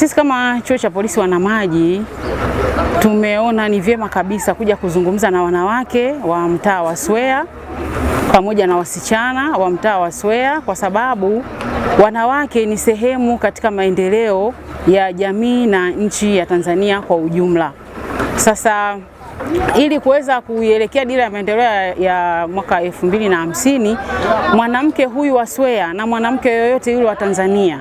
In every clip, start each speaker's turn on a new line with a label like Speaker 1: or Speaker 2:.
Speaker 1: Sisi kama chuo cha polisi wanamaji tumeona ni vyema kabisa kuja kuzungumza na wanawake wa mtaa wa Swea pamoja na wasichana wa mtaa wa Swea, kwa sababu wanawake ni sehemu katika maendeleo ya jamii na nchi ya Tanzania kwa ujumla. Sasa ili kuweza kuielekea dira ya maendeleo ya mwaka 2050, mwanamke huyu wa Swea na mwanamke yoyote yule wa Tanzania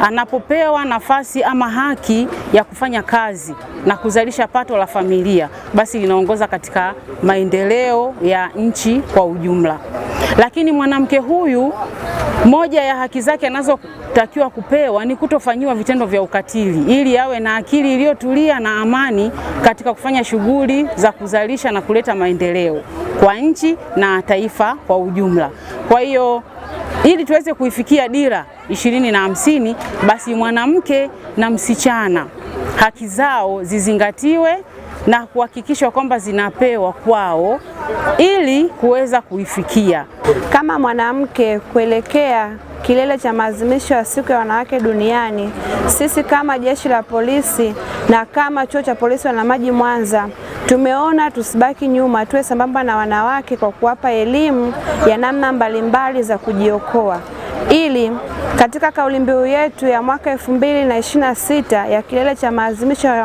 Speaker 1: anapopewa nafasi ama haki ya kufanya kazi na kuzalisha pato la familia, basi linaongoza katika maendeleo ya nchi kwa ujumla. Lakini mwanamke huyu, moja ya haki zake anazotakiwa kupewa ni kutofanyiwa vitendo vya ukatili, ili awe na akili iliyotulia na amani katika kufanya shughuli za kuzalisha na kuleta maendeleo kwa nchi na taifa kwa ujumla. Kwa hiyo ili tuweze kuifikia dira 2050, basi mwanamke na msichana haki zao zizingatiwe na kuhakikisha kwamba zinapewa kwao ili kuweza kuifikia.
Speaker 2: Kama mwanamke kuelekea kilele cha maadhimisho ya siku ya wanawake duniani, sisi kama jeshi la polisi na kama chuo cha polisi wanamaji Mwanza tumeona tusibaki nyuma, tuwe sambamba na wanawake kwa kuwapa elimu ya namna mbalimbali za kujiokoa, ili katika kauli mbiu yetu ya mwaka 2026 ya kilele cha maadhimisho ya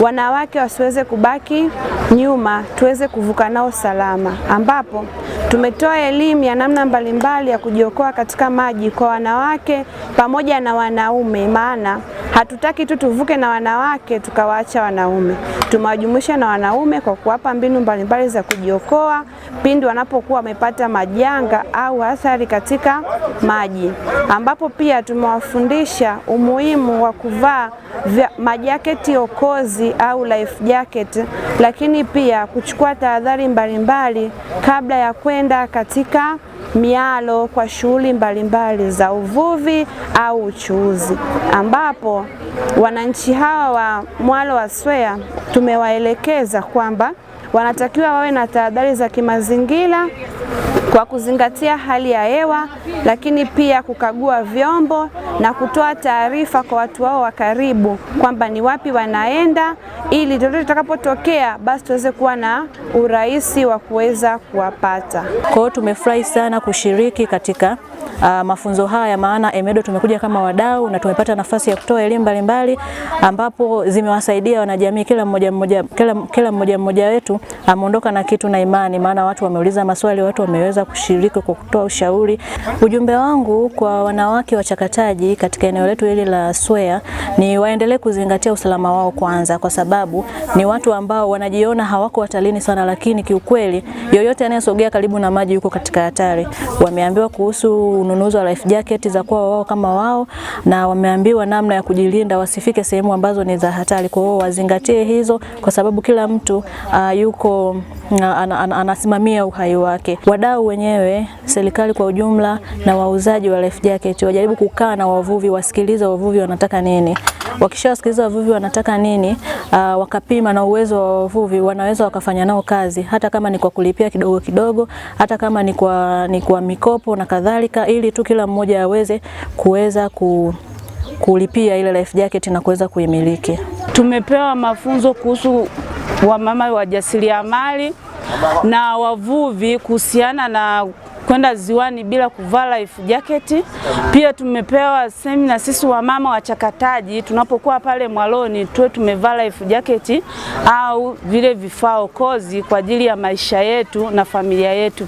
Speaker 2: wanawake wasiweze kubaki nyuma, tuweze kuvuka nao salama, ambapo tumetoa elimu ya namna mbalimbali ya kujiokoa katika maji kwa wanawake pamoja na wanaume. Maana hatutaki tu tuvuke na wanawake tukawaacha wanaume, tumewajumuisha na wanaume kwa kuwapa mbinu mbalimbali za kujiokoa pindi wanapokuwa wamepata majanga au athari katika maji, ambapo pia tumewafundisha umuhimu wa kuvaa majaketi okozi au life jacket, lakini pia kuchukua tahadhari mbalimbali kabla ya kwenda katika mialo kwa shughuli mbalimbali za uvuvi au uchuuzi, ambapo wananchi hawa wa mwalo wa Swea tumewaelekeza kwamba wanatakiwa wawe na tahadhari za kimazingira kwa kuzingatia hali ya hewa, lakini pia kukagua vyombo na kutoa taarifa kwa watu wao wa karibu kwamba ni wapi wanaenda, ili lolote litakapotokea basi tuweze kuwa na urahisi wa kuweza kuwapata.
Speaker 3: Kwa hiyo tumefurahi sana kushiriki katika mafunzo haya, maana EMEDO tumekuja kama wadau na tumepata nafasi ya kutoa elimu mbalimbali ambapo zimewasaidia wanajamii. Kila mmoja wetu ameondoka na kitu na imani, maana watu wameuliza maswali, watu wameweza kushiriki kwa kutoa ushauri. Ujumbe wangu kwa wanawake wachakataji katika eneo letu hili la Swea ni waendelee kuzingatia usalama wao kwanza, kwa sababu ni watu ambao wanajiona hawako hatalini sana, lakini kiukweli yoyote anayesogea karibu na maji yuko katika hatari. Wameambiwa kuhusu ununuzi wa life jacket za kwa wao kama wao, na wameambiwa namna ya kujilinda wasifike sehemu ambazo ni za hatari. Kwa hiyo wazingatie hizo, kwa sababu kila mtu yuko anasimamia uhai wake. Wadau wenyewe, serikali kwa ujumla na wauzaji wa life jacket wajaribu kukaa na wavuvi, wasikilize wavuvi wanataka nini. Wakishawasikiliza wavuvi wanataka nini, wakapima na uwezo wa wavuvi, wanaweza wakafanya nao kazi, hata kama ni kwa kulipia kidogo kidogo, hata kama ni kwa mikopo na kadhalika, ili tu kila mmoja aweze kuweza kulipia ile life jacket na kuweza kuimiliki.
Speaker 1: Tumepewa mafunzo kuhusu wamama wajasiriamali na wavuvi kuhusiana na kwenda ziwani bila kuvaa life jacket. Pia tumepewa semina sisi wamama wachakataji, tunapokuwa pale mwaloni tuwe tumevaa life jacket au vile vifaa okozi kwa ajili ya maisha yetu na familia yetu.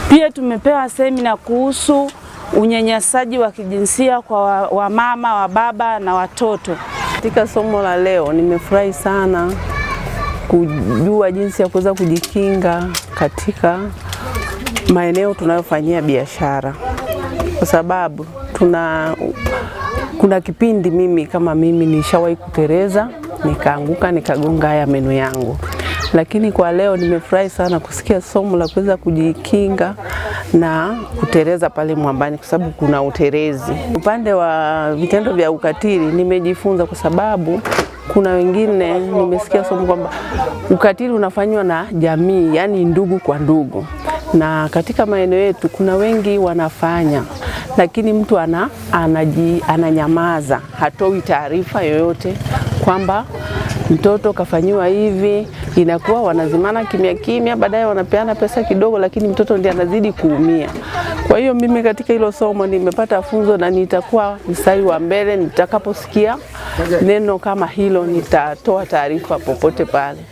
Speaker 1: Pia tumepewa semina kuhusu unyanyasaji wa kijinsia kwa wamama, wababa na watoto.
Speaker 4: Katika somo la leo nimefurahi sana kujua jinsi ya kuweza kujikinga katika maeneo tunayofanyia biashara, kwa sababu kuna kipindi mimi nishawahi kuteleza, nikaanguka, nikagonga haya meno yangu. Lakini kwa leo nimefurahi sana kusikia somo la kuweza kujikinga na kuteleza pale mwambani, kwa sababu kuna utelezi. Upande wa vitendo vya ukatili nimejifunza, kwa sababu kuna wengine nimesikia somo kwamba ukatili unafanywa na jamii, yani ndugu kwa ndugu, na katika maeneo yetu kuna wengi wanafanya, lakini mtu ananyamaza, hatoi taarifa yoyote kwamba mtoto kafanyiwa hivi. Inakuwa wanazimana kimya kimya, baadaye wanapeana pesa kidogo, lakini mtoto ndiye anazidi kuumia. Kwa hiyo mimi katika hilo somo nimepata funzo, na nitakuwa mstari wa mbele. Nitakaposikia neno kama hilo, nitatoa taarifa popote pale.